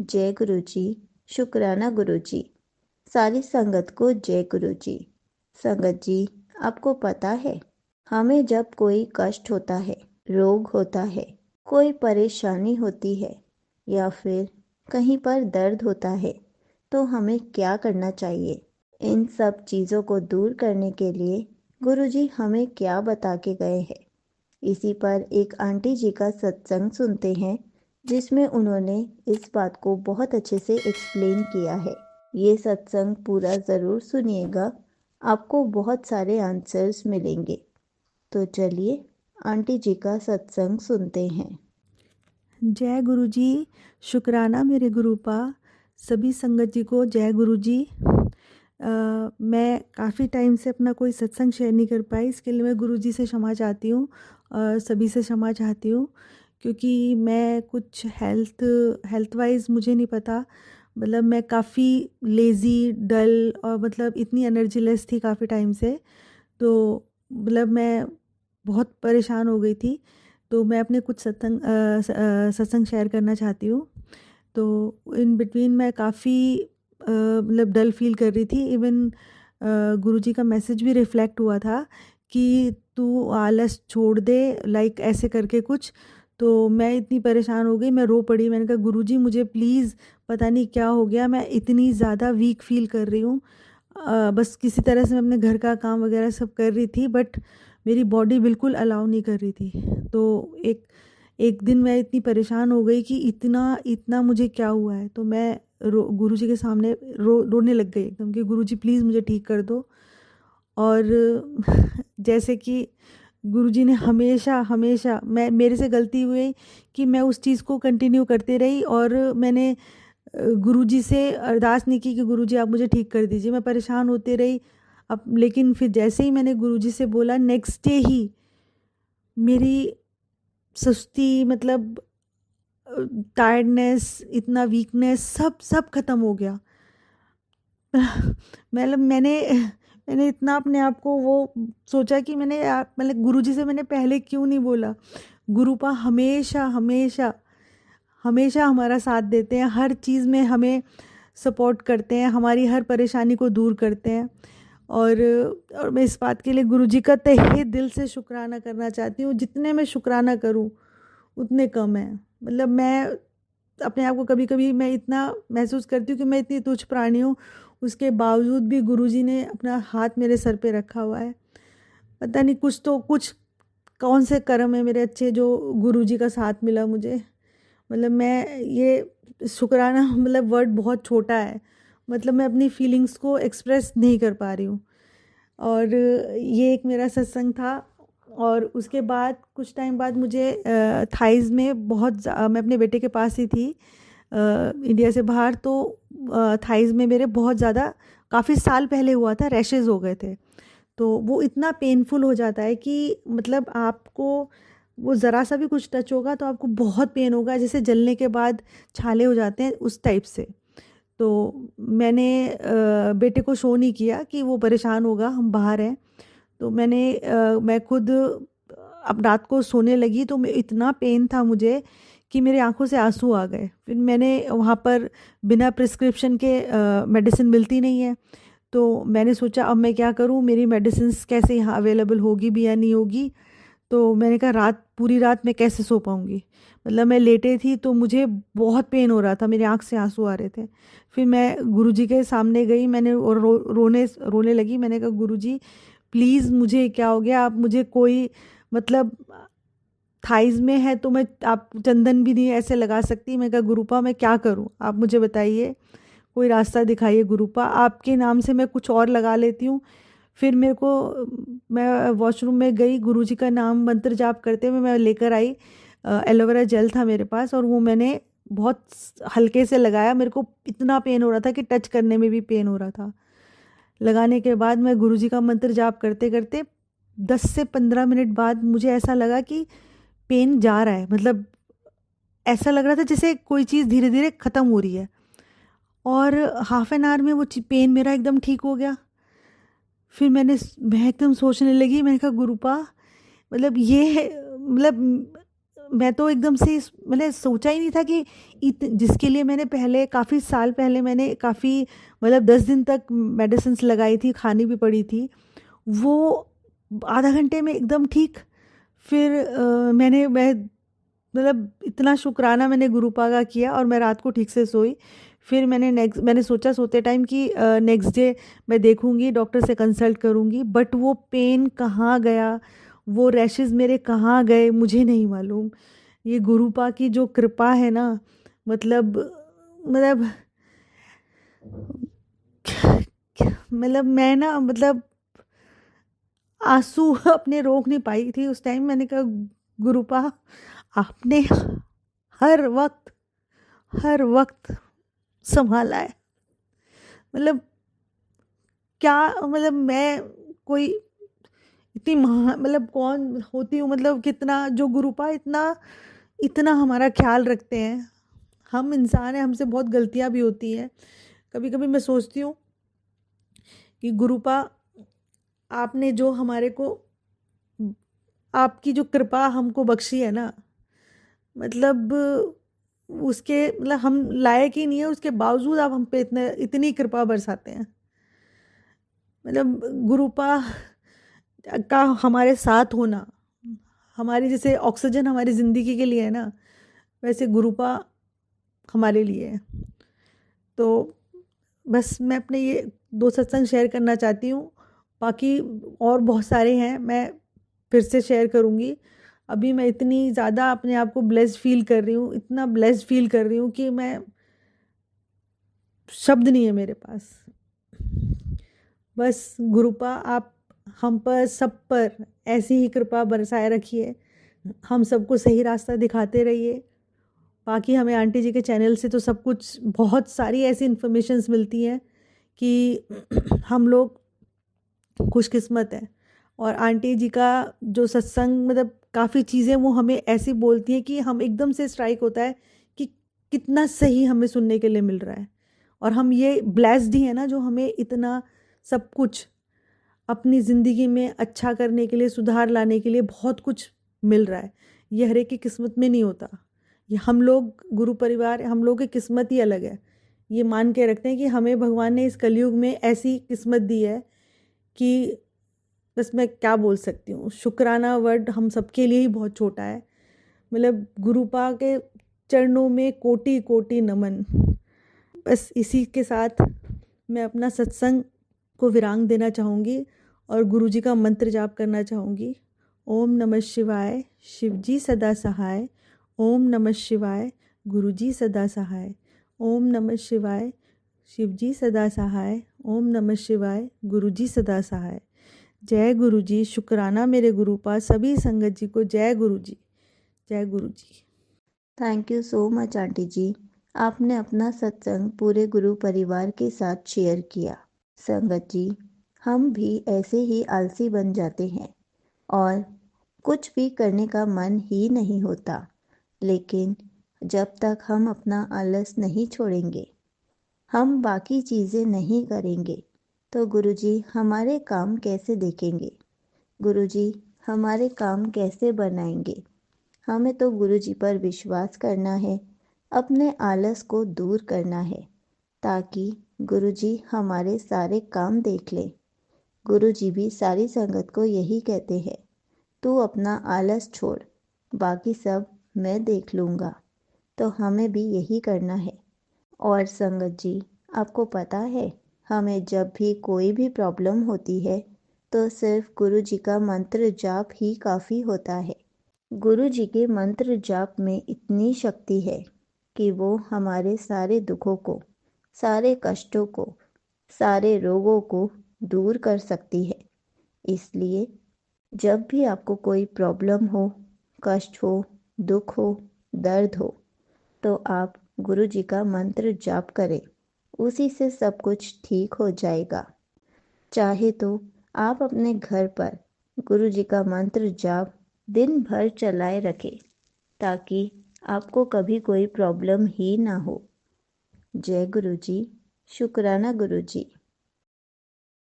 जय गुरु जी। शुक्राना गुरु जी। सारी संगत को जय गुरु जी। संगत जी, आपको पता है, हमें जब कोई कष्ट होता है, रोग होता है, कोई परेशानी होती है या फिर कहीं पर दर्द होता है, तो हमें क्या करना चाहिए? इन सब चीज़ों को दूर करने के लिए गुरुजी हमें क्या बता के गए हैं? इसी पर एक आंटी जी का सत्संग सुनते हैं, जिसमें उन्होंने इस बात को बहुत अच्छे से एक्सप्लेन किया है। ये सत्संग पूरा ज़रूर सुनिएगा, आपको बहुत सारे आंसर्स मिलेंगे। तो चलिए आंटी जी का सत्संग सुनते हैं। जय गुरु जी। शुक्राना मेरे गुरुपा। सभी संगत जी को जय गुरु जी। मैं काफ़ी टाइम से अपना कोई सत्संग शेयर नहीं कर पाई, इसके लिए मैं गुरु जी से क्षमा चाहती हूँ और सभी से क्षमा चाहती हूँ, क्योंकि मैं कुछ हेल्थ वाइज मुझे नहीं पता। मतलब मैं काफ़ी लेज़ी, डल और मतलब इतनी एनर्जीलेस थी काफ़ी टाइम से। तो मतलब मैं बहुत परेशान हो गई थी। तो मैं अपने कुछ सत्संग शेयर करना चाहती हूँ। तो इन बिटवीन मैं काफ़ी मतलब डल फील कर रही थी। इवन गुरुजी का मैसेज भी रिफ्लेक्ट हुआ था कि तू आलस छोड़ दे, लाइक ऐसे करके कुछ। तो मैं इतनी परेशान हो गई, मैं रो पड़ी। मैंने कहा गुरुजी मुझे प्लीज़, पता नहीं क्या हो गया, मैं इतनी ज़्यादा वीक फील कर रही हूँ। बस किसी तरह से मैं अपने घर का काम वगैरह सब कर रही थी, बट मेरी बॉडी बिल्कुल अलाउ नहीं कर रही थी। तो एक एक दिन मैं इतनी परेशान हो गई कि इतना इतना मुझे क्या हुआ है। तो मैं गुरुजी के सामने रोने लग गई एकदम कि गुरुजी प्लीज़ मुझे ठीक कर दो। और जैसे कि गुरुजी ने हमेशा हमेशा, मैं मेरे से गलती हुई कि मैं उस चीज़ को कंटिन्यू करते रही और मैंने गुरुजी से अरदास नहीं की कि गुरुजी आप मुझे ठीक कर दीजिए। मैं परेशान होते रही। अब लेकिन फिर जैसे ही मैंने गुरुजी से बोला, नेक्स्ट डे ही मेरी सुस्ती, मतलब टायर्डनेस, इतना वीकनेस, सब सब खत्म हो गया। मतलब मैंने इतना अपने आप को वो सोचा कि मैंने यार, मतलब गुरुजी से मैंने पहले क्यों नहीं बोला। गुरुपा हमेशा हमेशा हमेशा हमारा साथ देते हैं, हर चीज़ में हमें सपोर्ट करते हैं, हमारी हर परेशानी को दूर करते हैं। और और मैं इस बात के लिए गुरुजी का तहे दिल से शुक्राना करना चाहती हूँ। जितने मैं शुक्राना करूँ उतने कम है। मतलब मैं अपने आप को कभी कभी मैं इतना महसूस करती हूँ कि मैं इतनी तुच्छ प्राणी हूँ, उसके बावजूद भी गुरुजी ने अपना हाथ मेरे सर पे रखा हुआ है। पता नहीं कुछ तो कुछ कौन से कर्म है मेरे अच्छे जो गुरुजी का साथ मिला मुझे। मतलब मैं ये शुक्राना, मतलब वर्ड बहुत छोटा है, मतलब मैं अपनी फीलिंग्स को एक्सप्रेस नहीं कर पा रही हूँ। और ये एक मेरा सत्संग था। और उसके बाद कुछ टाइम बाद मुझे थाइज़ में मैं अपने बेटे के पास ही थी, इंडिया से बाहर। तो थाइज़ में मेरे बहुत ज़्यादा, काफ़ी साल पहले हुआ था, रैशेज़ हो गए थे। तो वो इतना पेनफुल हो जाता है कि मतलब आपको वो ज़रा सा भी कुछ टच होगा तो आपको बहुत पेन होगा, जैसे जलने के बाद छाले हो जाते हैं उस टाइप से। तो मैंने बेटे को शो नहीं किया कि वो परेशान होगा, हम बाहर हैं। तो मैं खुद अब रात को सोने लगी तो मैं, इतना पेन था मुझे कि मेरे आंखों से आंसू आ गए। फिर मैंने वहाँ पर बिना प्रिस्क्रिप्शन के मेडिसिन मिलती नहीं है। तो मैंने सोचा अब मैं क्या करूँ, मेरी मेडिसिन्स कैसे यहाँ अवेलेबल होगी भी या नहीं होगी। तो मैंने कहा पूरी रात मैं कैसे सो पाऊँगी। मतलब मैं लेटे थी तो मुझे बहुत पेन हो रहा था, मेरी आँख से आँसू आ रहे थे। फिर मैं गुरुजी के सामने गई, मैंने और रोने लगी। मैंने कहा गुरुजी प्लीज़, मुझे क्या हो गया, आप मुझे कोई, मतलब थाइज़ में है तो मैं, आप चंदन भी नहीं ऐसे लगा सकती। मैं कहा गुरुपा मैं क्या करूँ, आप मुझे बताइए, कोई रास्ता दिखाइए गुरुपा, आपके नाम से मैं कुछ और लगा लेती हूँ। फिर मैं वॉशरूम में गई, गुरुजी का नाम मंत्र जाप करते हुए मैं लेकर आई। एलोवेरा जेल था मेरे पास और वो मैंने बहुत हल्के से लगाया। मेरे को इतना पेन हो रहा था कि टच करने में भी पेन हो रहा था। लगाने के बाद मैं गुरुजी का मंत्र जाप करते करते 10 से 15 मिनट बाद मुझे ऐसा लगा कि पेन जा रहा है। मतलब ऐसा लग रहा था जैसे कोई चीज़ धीरे धीरे ख़त्म हो रही है। और हाफ एन आवर में वो पेन मेरा एकदम ठीक हो गया। फिर मैं एकदम सोचने लगी, मैंने कहा गुरुपा, मतलब ये, मतलब मैं तो एकदम से मैंने सोचा ही नहीं था कि जिसके लिए मैंने पहले काफ़ी साल पहले मैंने काफ़ी मतलब 10 दिन तक मेडिसिन्स लगाई थी, खानी भी पड़ी थी, वो आधा घंटे में एकदम ठीक। फिर मैं मतलब इतना शुक्राना मैंने गुरुपा का किया और मैं रात को ठीक से सोई। फिर मैंने सोचा सोते टाइम कि नेक्स्ट डे मैं देखूंगी, डॉक्टर से कंसल्ट करूंगी, बट वो पेन कहाँ गया, वो रैशेस मेरे कहाँ गए, मुझे नहीं मालूम। ये गुरुपा की जो कृपा है ना, मतलब मैं ना आंसू अपने रोक नहीं पाई थी उस टाइम। मैंने कहा गुरुपा, आपने हर वक्त हर वक्त संभाला है। मतलब क्या, मैं कोई इतनी कौन होती हूँ, कितना जो गुरुपा इतना इतना हमारा ख्याल रखते हैं। हम इंसान हैं, हमसे बहुत गलतियाँ भी होती हैं। कभी कभी मैं सोचती हूँ कि गुरुपा, आपने जो हमारे को, आपकी जो कृपा हमको बख्शी है ना, मतलब उसके हम लायक ही नहीं है, उसके बावजूद आप हम पे इतनी कृपा बरसाते हैं। गुरुपा का हमारे साथ होना, हमारी जैसे ऑक्सीजन हमारी ज़िंदगी के लिए है ना, वैसे गुरुपा हमारे लिए है। तो बस मैं अपने ये 2 सत्संग शेयर करना चाहती हूँ। बाकी और बहुत सारे हैं, मैं फिर से शेयर करूँगी। अभी मैं इतनी ज़्यादा अपने आप को ब्लेस्ड फ़ील कर रही हूँ, इतना ब्लेस्ड फ़ील कर रही हूँ कि मैं शब्द नहीं है मेरे पास। बस गुरुपा, आप हम पर, सब पर ऐसी ही कृपा बरसाए रखिए, हम सबको सही रास्ता दिखाते रहिए। बाकी हमें आंटी जी के चैनल से तो सब कुछ, बहुत सारी ऐसी इन्फॉर्मेशंस मिलती हैं कि हम लोग खुशकिस्मत हैं। और आंटी जी का जो सत्संग, काफ़ी चीज़ें वो हमें ऐसी बोलती हैं कि हम एकदम से स्ट्राइक होता है कि कितना सही हमें सुनने के लिए मिल रहा है। और हम ये ब्लेस्ड ही है ना, जो हमें इतना सब कुछ अपनी ज़िंदगी में अच्छा करने के लिए, सुधार लाने के लिए बहुत कुछ मिल रहा है। ये हर एक की किस्मत में नहीं होता। ये हम लोग गुरु परिवार, हम लोग की किस्मत ही अलग है। ये मान के रखते हैं कि हमें भगवान ने इस कलयुग में ऐसी किस्मत दी है कि बस मैं क्या बोल सकती हूँ। शुक्राना वर्ड हम सबके लिए ही बहुत छोटा है। गुरुपा के चरणों में कोटि कोटि नमन। बस इसी के साथ मैं अपना सत्संग को विराम देना चाहूँगी और गुरुजी का मंत्र जाप करना चाहूँगी। ओम नमः शिवाय, शिवजी सदा सहाय। ओम नमः शिवाय, गुरुजी सदा सहाय। ओम नमः शिवाय, शिवजी सदा सहाय। ओम नमः शिवाय, गुरुजी सदा सहाय। जय गुरुजी। शुक्राना मेरे गुरुपा, सभी संगत जी को जय गुरुजी, जय गुरुजी। Thank you so much aunty ji, आपने अपना सत्संग पूरे गुरु परिवार के साथ शेयर किया। संगत जी, हम भी ऐसे ही आलसी बन जाते हैं और कुछ भी करने का मन ही नहीं होता। लेकिन जब तक हम अपना आलस नहीं छोड़ेंगे, हम बाकी चीज़ें नहीं करेंगे, तो गुरुजी हमारे काम कैसे देखेंगे, गुरुजी हमारे काम कैसे बनाएंगे। हमें तो गुरुजी पर विश्वास करना है, अपने आलस को दूर करना है, ताकि गुरुजी हमारे सारे काम देख ले। गुरुजी भी सारी संगत को यही कहते हैं, तू अपना आलस छोड़, बाकी सब मैं देख लूँगा। तो हमें भी यही करना है। और संगत जी, आपको पता है, हमें जब भी कोई भी प्रॉब्लम होती है तो सिर्फ गुरुजी का मंत्र जाप ही काफ़ी होता है। गुरुजी के मंत्र जाप में इतनी शक्ति है कि वो हमारे सारे दुखों को, सारे कष्टों को, सारे रोगों को दूर कर सकती है। इसलिए जब भी आपको कोई प्रॉब्लम हो, कष्ट हो, दुख हो, दर्द हो, तो आप गुरुजी का मंत्र जाप करें, उसी से सब कुछ ठीक हो जाएगा। चाहे तो आप अपने घर पर गुरुजी का मंत्र जाप दिन भर चलाए रखें, ताकि आपको कभी कोई प्रॉब्लम ही ना हो। जय गुरुजी। शुक्राना गुरुजी।